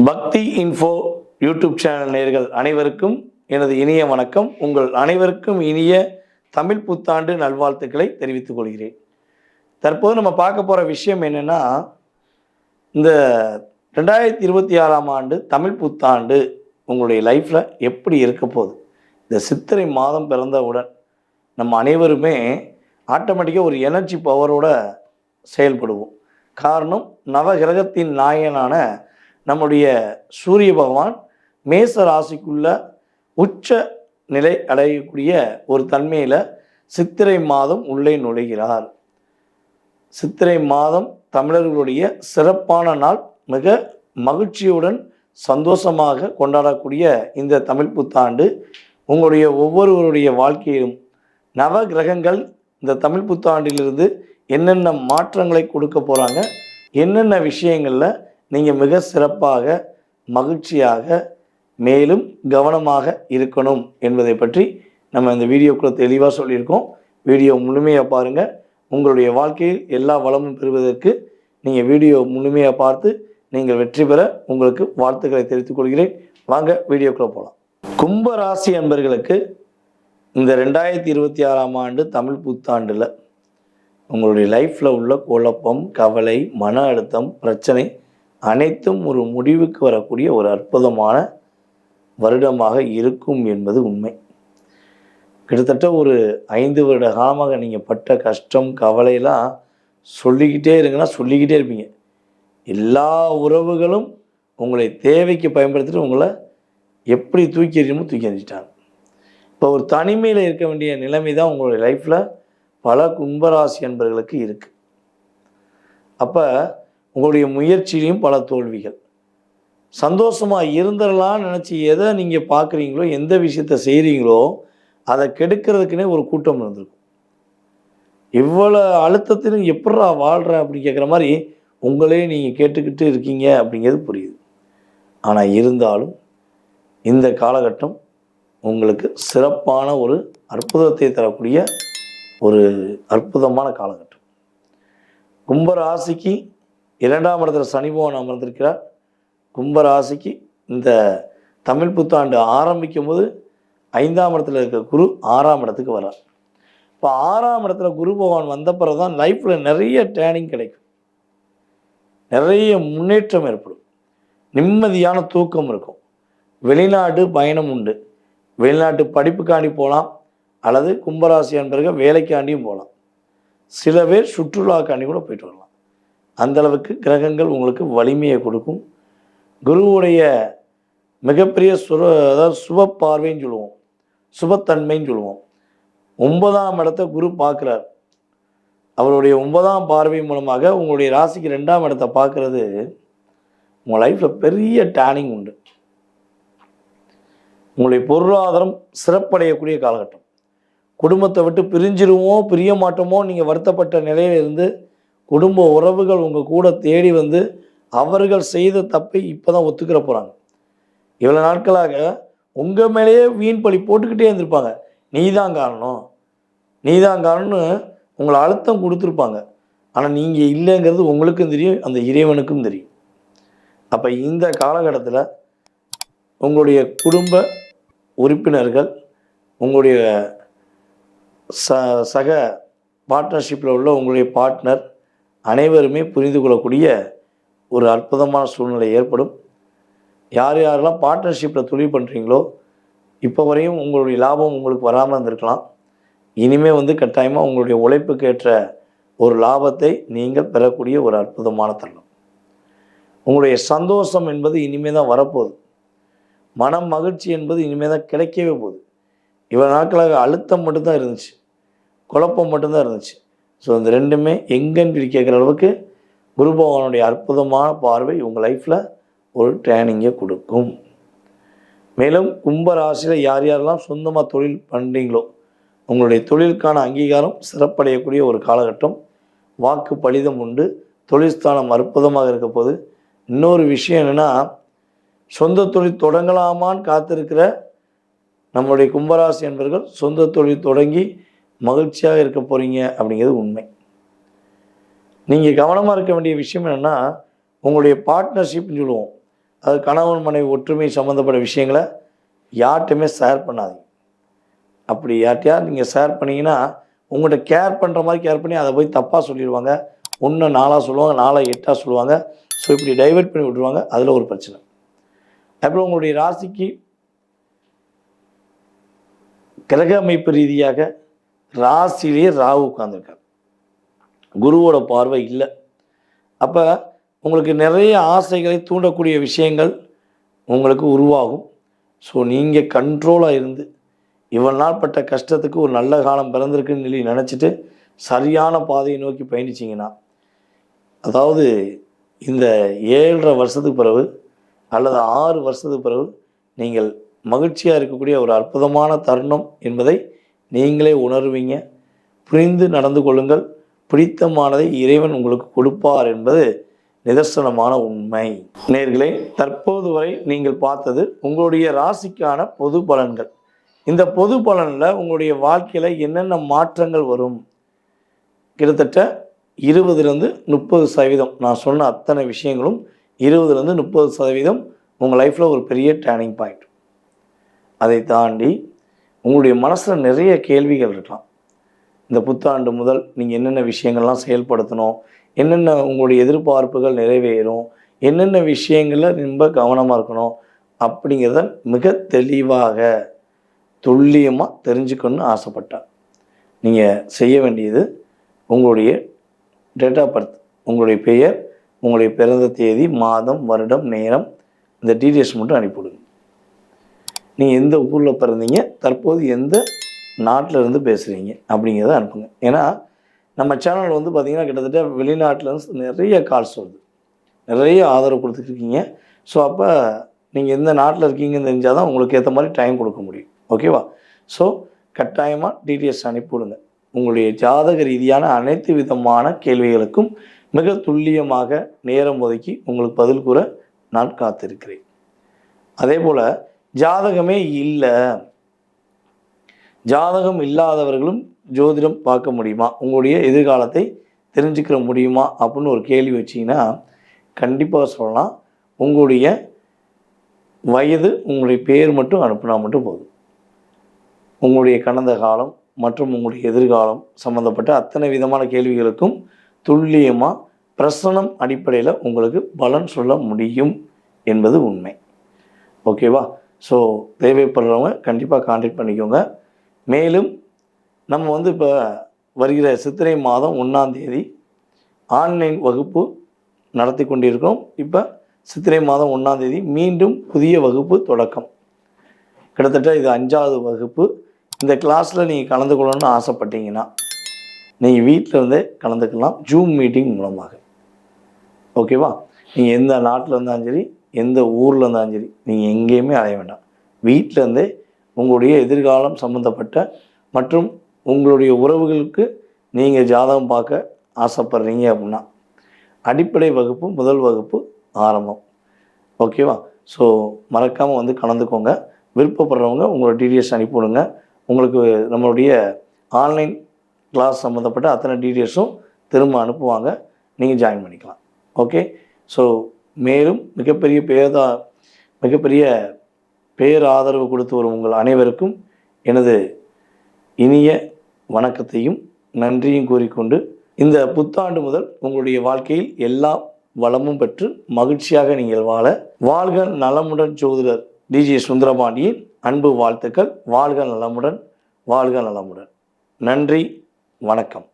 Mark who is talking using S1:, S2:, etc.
S1: பக்தி info YouTube channel நேயர்கள் அனைவருக்கும் எனது இனிய வணக்கம். உங்கள் அனைவருக்கும் இனிய தமிழ் புத்தாண்டு நல்வாழ்த்துக்களை தெரிவித்துக் கொள்கிறேன். தற்போது நம்ம பார்க்க போகிற விஷயம் என்னென்னா, இந்த 2026ஆம் ஆண்டு தமிழ் புத்தாண்டு உங்களுடைய லைஃப்பில் எப்படி இருக்க போகுது. இந்த சித்திரை மாதம் பிறந்தவுடன் நம்ம அனைவருமே ஆட்டோமேட்டிக்காக ஒரு எனர்ஜி பவரோட செயல்படுவோம். காரணம், நவகிரகத்தின் நாயகனான நம்முடைய சூரிய பகவான் மேச ராசிக்குள்ள உச்ச நிலை அடையக்கூடிய ஒரு தன்மையில் சித்திரை மாதம் உள்ளே நுழைகிறார். சித்திரை மாதம் தமிழர்களுடைய சிறப்பான நாள். மிக மகிழ்ச்சியுடன் சந்தோஷமாக கொண்டாடக்கூடிய இந்த தமிழ் புத்தாண்டு உங்களுடைய ஒவ்வொருவருடைய வாழ்க்கையிலும் நவ கிரகங்கள் இந்த தமிழ் புத்தாண்டிலிருந்து என்னென்ன மாற்றங்களை கொடுக்க போகிறாங்க, என்னென்ன விஷயங்களில் நீங்கள் மிக சிறப்பாக மகிழ்ச்சியாக மேலும் கவனமாக இருக்கணும் என்பதை பற்றி நம்ம இந்த வீடியோக்குள்ளே தெளிவாக சொல்லியிருக்கோம். வீடியோ முழுமையாக பாருங்கள். உங்களுடைய வாழ்க்கையில் எல்லா வளமும் பெறுவதற்கு நீங்கள் வீடியோ முழுமையாக பார்த்து நீங்கள் வெற்றி பெற உங்களுக்கு வாழ்த்துக்களை தெரிவித்துக் கொள்கிறேன். வாங்க வீடியோக்குள்ளே போகலாம். கும்ப ராசி அன்பர்களுக்கு இந்த 2026ஆம் ஆண்டு தமிழ் புத்தாண்டில் உங்களுடைய லைஃப்பில் உள்ள குழப்பம், கவலை, மன அழுத்தம், பிரச்சனை அனைத்தும் ஒரு முடிவுக்கு வரக்கூடிய ஒரு அற்புதமான வருடமாக இருக்கும் என்பது உண்மை. கிட்டத்தட்ட ஒரு 5 வருட காலமாக நீங்கள் பட்ட கஷ்டம், கவலையெல்லாம் சொல்லிக்கிட்டே இருங்கன்னா சொல்லிக்கிட்டே இருப்பீங்க. எல்லா உறவுகளும் உங்களை தேவைக்கு பயன்படுத்திட்டு உங்களை எப்படி தூக்கி எறியணுமோ தூக்கி எறிஞ்சிட்டாங்க. இப்போ ஒரு தனிமையில் இருக்க வேண்டிய நிலைமை தான் உங்களுடைய லைஃப்பில் பல கும்பராசி அன்பர்களுக்கு இருக்குது. அப்போ உங்களுடைய முயற்சியிலையும் பல தோல்விகள். சந்தோஷமாக இருந்துடலான்னு நினச்சி எதை நீங்கள் பார்க்குறீங்களோ, எந்த விஷயத்தை செய்கிறீங்களோ அதை கெடுக்கிறதுக்குன்னே ஒரு கூட்டம் இருந்திருக்கும். இவ்வளோ அழுத்தத்திலும் எப்படா வாழ்கிற அப்படின்னு கேட்குற மாதிரி உங்களே நீங்கள் கேட்டுக்கிட்டு இருக்கீங்க அப்படிங்கிறது புரியுது. ஆனால் இருந்தாலும் இந்த காலகட்டம் உங்களுக்கு சிறப்பான ஒரு அற்புதத்தை தரக்கூடிய ஒரு அற்புதமான காலகட்டம். கும்பராசிக்கு 2ஆம் இடத்துல சனி பகவான் அமர்ந்திருக்கிறார். கும்பராசிக்கு இந்த தமிழ் புத்தாண்டு ஆரம்பிக்கும் போது 5ஆம் இடத்துல இருக்க குரு 6ஆம் இடத்துக்கு வர்றார். இப்போ 6ஆம் இடத்துல குரு பகவான் வந்த பிறகு தான் லைஃப்பில் நிறைய டேர்னிங் கிடைக்கும், நிறைய முன்னேற்றம் ஏற்படும், நிம்மதியான தூக்கம் இருக்கும், வெளிநாடு பயணம் உண்டு. வெளிநாட்டு படிப்புக்காண்டி போகலாம், அல்லது கும்பராசி அன்பர்கள் வேலைக்காண்டியும் போகலாம். சில பேர் சுற்றுலாக்காண்டி கூட போயிட்டு வரலாம். அந்தளவுக்கு கிரகங்கள் உங்களுக்கு வலிமையை கொடுக்கும். குருவுடைய மிகப்பெரிய அதாவது சுப பார்வைன்னு சொல்லுவோம், சுபத்தன்மைன்னு சொல்லுவோம். 9ஆம் இடத்தை குரு பார்க்குறார். அவருடைய 9ஆம் பார்வை மூலமாக உங்களுடைய ராசிக்கு 2ஆம் இடத்தை பார்க்குறது உங்கள் லைஃப்பில் பெரிய டேர்னிங் உண்டு. உங்களுடைய பொருளாதாரம் சிறப்படையக்கூடிய காலகட்டம். குடும்பத்தை விட்டு பிரிஞ்சிருவோம், பிரிய மாட்டோமோ நீங்கள் வருத்தப்பட்ட நிலையிலிருந்து குடும்ப உறவுகள் உங்கள் கூட தேடி வந்து அவர்கள் செய்த தப்பை இப்போ தான் ஒத்துக்கிற போகிறாங்க. இவ்வளோ நாட்களாக உங்கள் மேலேயே வீண் பழி போட்டுக்கிட்டே இருந்திருப்பாங்க. நீ தான் காரணம்னு உங்களை அழுத்தம் கொடுத்துருப்பாங்க. ஆனால் நீங்கள் இல்லைங்கிறது உங்களுக்கும் தெரியும், அந்த இறைவனுக்கும் தெரியும். அப்போ இந்த காலகட்டத்தில் உங்களுடைய குடும்ப உறுப்பினர்கள், உங்களுடைய சக பார்ட்னர்ஷிப்பில் உள்ள உங்களுடைய பார்ட்னர் அனைவருமே புரிந்து கொள்ளக்கூடிய ஒரு அற்புதமான சூழ்நிலை ஏற்படும். யார் யாரெல்லாம் பார்ட்னர்ஷிப்பில் தொழில் பண்ணுறீங்களோ இப்போ வரையும் உங்களுடைய லாபம் உங்களுக்கு வராமல் இருந்திருக்கலாம். இனிமேல் கட்டாயமாக உங்களுடைய உழைப்புக்கு ஏற்ற ஒரு லாபத்தை நீங்கள் பெறக்கூடிய ஒரு அற்புதமான தருணம். உங்களுடைய சந்தோஷம் என்பது இனிமேல் தான் வரப்போகுது. மனம் மகிழ்ச்சி என்பது இனிமேல் தான் கிடைக்கவே போகுது. இவ்வளோ நாட்களாக அழுத்தம் மட்டும்தான் இருந்துச்சு, குழப்பம் மட்டும்தான் இருந்துச்சு. ஸோ இந்த ரெண்டுமே எங்கன்னு கேட்குற அளவுக்கு குரு பகவானுடைய அற்புதமான பார்வை உங்கள் லைஃப்பில் ஒரு ட்ரைனிங்கை கொடுக்கும். மேலும் கும்பராசியில் யார் யாரெல்லாம் சொந்தமாக தொழில் பண்ணுறீங்களோ உங்களுடைய தொழிலுக்கான அங்கீகாரம் சிறப்படையக்கூடிய ஒரு காலகட்டம். வாக்கு பலிதம் உண்டு. தொழில் ஸ்தானம் அற்புதமாக இருக்க போது. இன்னொரு விஷயம் என்னென்னா, சொந்த தொழில் தொடங்கலாமான்னு காத்திருக்கிற நம்மளுடைய கும்பராசி என்பவர்கள் சொந்த தொழில் தொடங்கி மகிழ்ச்சியாக இருக்க போகிறீங்க அப்படிங்கிறது உண்மை. நீங்கள் கவனமாக இருக்க வேண்டிய விஷயம் என்னென்னா, உங்களுடைய பார்ட்னர்ஷிப்னு சொல்லுவோம், அது கணவன் மனைவி ஒற்றுமை சம்மந்தப்பட்ட விஷயங்களை யார்கிட்டையுமே ஷேர் பண்ணாதீங்க. அப்படி யார்கிட்டையாவது நீங்கள் ஷேர் பண்ணிங்கன்னா உங்கள்கிட்ட கேர் பண்ணுற மாதிரி கேர் பண்ணி அதை போய் தப்பாக சொல்லிடுவாங்க. ஒன்று 4 சொல்லுவாங்க, 4 8 சொல்லுவாங்க. ஸோ இப்படி டைவெர்ட் பண்ணி விட்டுருவாங்க. அதில் ஒரு பிரச்சனை. அப்புறம் உங்களுடைய ராசிக்கு கிரக அமைப்பு ரீதியாக ராசியிலேயே ராகு உட்கார்ந்துருக்கார். குருவோட பார்வை இல்லை. அப்போ உங்களுக்கு நிறைய ஆசைகளை தூண்டக்கூடிய விஷயங்கள் உங்களுக்கு உருவாகும். ஸோ நீங்கள் கண்ட்ரோலாக இருந்து இவ்வளவு நாள் பட்ட கஷ்டத்துக்கு ஒரு நல்ல காலம் பிறந்திருக்குன்னு சொல்லி நினச்சிட்டு சரியான பாதையை நோக்கி பயணிச்சிங்கன்னா, அதாவது இந்த 7.5 வருஷத்துக்கு பிறகு அல்லது 6 வருஷத்துக்கு பிறகு நீங்கள் மகிழ்ச்சியாக இருக்கக்கூடிய ஒரு அற்புதமான தருணம் என்பதை நீங்களே உணர்வீங்க. புரிந்து நடந்து கொள்ளுங்கள். பிடித்தமானதை இறைவன் உங்களுக்கு கொடுப்பார் என்பது நிதர்சனமான உண்மை. நேயர்களே, தற்போது வரை நீங்கள் பார்த்தது உங்களுடைய ராசிக்கான பொது பலன்கள். இந்த பொது பலனில் உங்களுடைய வாழ்க்கையில் என்னென்ன மாற்றங்கள் வரும், கிட்டத்தட்ட 20-30% நான் சொன்ன அத்தனை விஷயங்களும் 20-30% உங்கள் லைஃப்பில் ஒரு பெரிய டேர்னிங் பாயிண்ட். அதை தாண்டி உங்களுடைய மனசில் நிறைய கேள்விகள் இருக்கலாம். இந்த புத்தாண்டு முதல் நீங்கள் என்னென்ன விஷயங்கள்லாம் செயல்படுத்தணும், என்னென்ன உங்களுடைய எதிர்பார்ப்புகள் நிறைவேறும், என்னென்ன விஷயங்களில் ரொம்ப கவனமாக இருக்கணும் அப்படிங்கிறத மிக தெளிவாக துல்லியமாக தெரிஞ்சுக்கணும்னு ஆசைப்பட்டார். நீங்கள் செய்ய வேண்டியது உங்களுடைய டேட் ஆஃப் பர்த், உங்களுடைய பெயர், உங்களுடைய பிறந்த தேதி, மாதம், வருடம், நேரம், இந்த டீட்டெயில்ஸ் மட்டும் அனுப்பிவிடுங்க. நீங்கள் எந்த ஊரில் பிறந்தீங்க, தற்போது எந்த நாட்டில் இருந்து பேசுகிறீங்க அப்படிங்கிறத அனுப்புங்க. ஏன்னா நம்ம சேனல் வந்து பார்த்திங்கன்னா கிட்டத்தட்ட வெளிநாட்டிலேருந்து நிறைய கால்ஸ் வருது, நிறைய ஆதரவு கொடுத்துட்ருக்கீங்க. ஸோ அப்போ நீங்கள் எந்த நாட்டில் இருக்கீங்கன்னு தெரிஞ்சால் தான் உங்களுக்கு ஏற்ற மாதிரி டைம் கொடுக்க முடியும். ஓகேவா? ஸோ கட்டாயமாக டீட்டெயில்ஸ் அனுப்பிவிடுங்க. உங்களுடைய ஜாதக ரீதியான அனைத்து விதமான கேள்விகளுக்கும் மிக துல்லியமாக நேரம் ஒதுக்கி உங்களுக்கு பதில் கூற நான் காத்திருக்கிறேன். அதே போல் ஜாதகமே இல்லை, ஜாதகம் இல்லாதவர்களும் ஜோதிடம் பார்க்க முடியுமா, உங்களுடைய எதிர்காலத்தை தெரிஞ்சுக்கிற முடியுமா அப்படின்னு ஒரு கேள்வி வச்சிங்கன்னா கண்டிப்பாக சொல்லலாம். உங்களுடைய வயது, உங்களுடைய பேர் மட்டும் அனுப்புனா மட்டும் போதும். உங்களுடைய கடந்த காலம் மற்றும் உங்களுடைய எதிர்காலம் சம்மந்தப்பட்ட அத்தனை விதமான கேள்விகளுக்கும் துல்லியமாக பிரசனம் அடிப்படையில் உங்களுக்கு பலன் சொல்ல முடியும் என்பது உண்மை. ஓகேவா? ஸோ தேவைப்படுறவங்க கண்டிப்பாக கான்டாக்ட் பண்ணிக்கோங்க. மேலும் நம்ம வந்து இப்போ வருகிற சித்திரை மாதம் 1ஆம் தேதி ஆன்லைன் வகுப்பு நடத்தி கொண்டிருக்கிறோம். இப்போ சித்திரை மாதம் 1ஆம் தேதி மீண்டும் புதிய வகுப்பு தொடக்கம். கிட்டத்தட்ட இது 5வது வகுப்பு. இந்த கிளாஸில் நீங்கள் கலந்து கொள்ளணும்னு ஆசைப்பட்டீங்கன்னா நீங்கள் வீட்டில் இருந்தே கலந்துக்கலாம், ஜூம் மீட்டிங் மூலமாக. ஓகேவா? நீங்கள் எந்த நாட்டில் இருந்தாலும் சரி, எந்த ஊரில் இருந்தாலும் சரி, நீங்கள் எங்கேயுமே அலைய வேண்டாம். வீட்டில் இருந்தே உங்களுடைய எதிர்காலம் சம்மந்தப்பட்ட மற்றும் உங்களுடைய உறவுகளுக்கு நீங்கள் ஜாதகம் பார்க்க ஆசைப்படுறீங்க அப்படின்னா அடிப்படை வகுப்பு, முதல் வகுப்பு ஆரம்பம். ஓகேவா? ஸோ மறக்காமல் வந்து கலந்துக்கோங்க. விருப்பப்படுறவங்க உங்களோட டீட்டெயில்ஸ் அனுப்பிவிடுங்க. உங்களுக்கு நம்மளுடைய ஆன்லைன் கிளாஸ் சம்மந்தப்பட்ட அத்தனை டீட்டெயில்ஸும் திரும்ப அனுப்புவாங்க, நீங்கள் ஜாயின் பண்ணிக்கலாம். ஓகே? ஸோ மேலும் மிகப்பெரிய பேராதரவு கொடுத்து வரும் உங்கள் அனைவருக்கும் எனது இனிய வணக்கத்தையும் நன்றியும் கூறிக்கொண்டு, இந்த புத்தாண்டு முதல் உங்களுடைய வாழ்க்கையில் எல்லா வளமும் பெற்று மகிழ்ச்சியாக நீங்கள் வாழ்க நலமுடன் ஜோதிடர் டிஜே சுந்தரபாண்டியின் அன்பு வாழ்த்துக்கள். வாழ்க நலமுடன், வாழ்க நலமுடன். நன்றி, வணக்கம்.